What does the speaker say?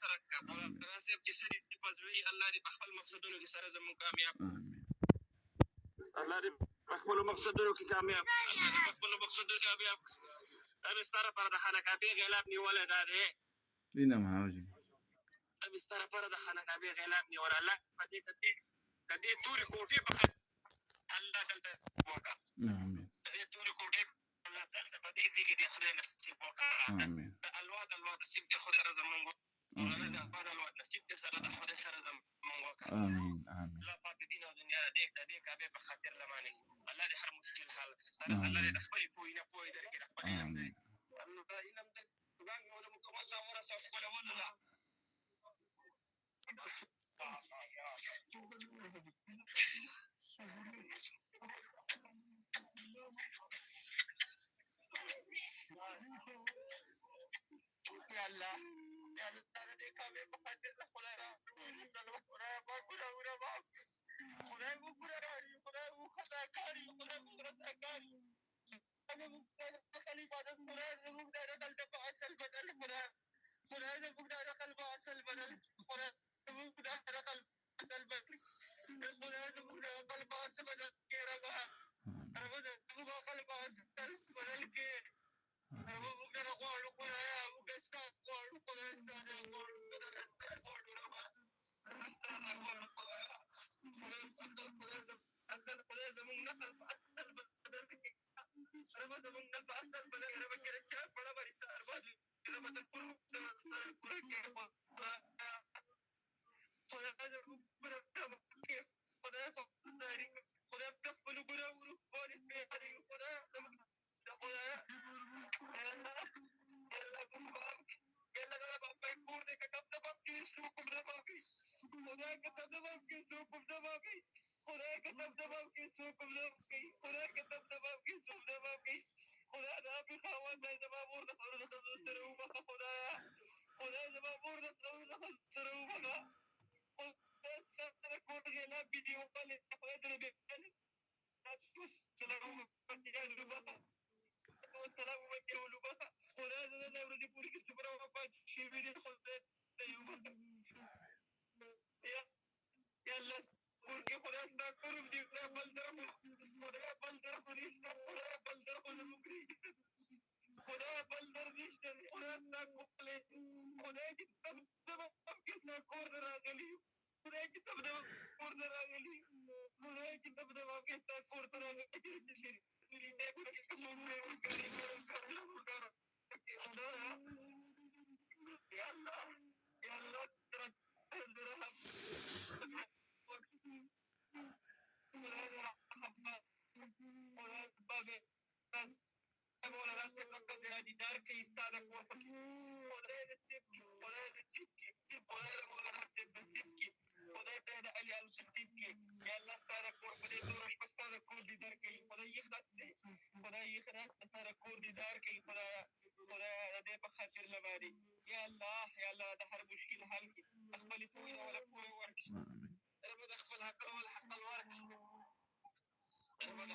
سره کا مولانا صاحب چې سړي پزوي الله دې په خپل مقصدونو کې سره زموږ کامیاب الله دې په خپل مقصدونو کې کامیاب خپل مقصدونو کامیاب ابي ستاره پر د خانقابه غلاب نیولې ده دې وینه ماوجه ابي ستاره پر د خانقابه غلاب نیولې الله پدې کدي توري کوټه په الله دلته وکړه امين دې توري کوټه الله دلته پدې ځکه دې خدای نصیب وکړه امين الواد نصیب دې خدای رضا مونږ مولانا دا بعد الواد نصیب دې سره د خدای سره مونږ وکړه امين امين الله پاک دین او دنیا دې کعبه په خاطر لمانه الله دې هر مشکل حل سره الله دې خپل پوی نه پوی درکې خپل علم دې الله علم دې څنګه ولا مکمل الله ورسه خپل ولا يا الله يا الله دې کعبه په خاطر خدای را خدای پاک ګورا باغ خدای خدا کاری خدای رضا کاری خلیفہ د خدای زموږ د رقل په اصل بدل خدای زموږ د رقل په اصل بدل خدای زموږ د رقل اصل بدل خدای زموږ د رقل په اصل بدل کې راغله رب زموږ رقل په اصل بدل کې رب موږ د غواړو خدای موږ ستاسو غواړو خدای ستاسو غواړو خدای زموږ نقل په اصل بدل کې رب زموږ نقل په اصل بدل کې رب کې رچا پړه بری سر باندې رب ته پورو پورو کې خدای زموږ برکت کې خدای خدای په خپل ګورو ورو خدای خدای زموږ خدای الله يلا بابا يكون كتب دبابي سوكم دبابي خدا كتب دبابي سوكم دبابي خدا كتب دبابي سوكم دبابي خدا كتب دبابي سوكم دبابي خدا دبابي خوان دبابور دخلوا سروا بقى خدا دبابور دخلوا سروا بقى خدا سر كون جلا فيديو قال خدا دبابي سلام بقى والسلام عليكم بقى خدا لا ورد يقول لك تبرا ما شي فيديو خدا يلا قول كيف خدا استغفر دي بلدر خدا بلدر بوليس خدا بلدر المغري خدا بلدر نشتري خدا استغفر خدا كتاب كيسنا كور راغلي خدا كتاب كور راغلي خدا كتاب كيسنا كور راغلي يا الله يا الله مولانا صاحب کا زیادہ دار کے استاد کو مولانا صاحب مولانا صاحب کی خدای ته د علي الصيب کې یا الله تعالی کور په دې تور شپه کور دي در کې خدای یې خدای تعالی کور دي در کې خدای دې په خاطر لماري یا الله د هر مشکل حل کې خپل پوی ولا پوی ورکړي رب د خپل حق ولا حق ورکړي رب د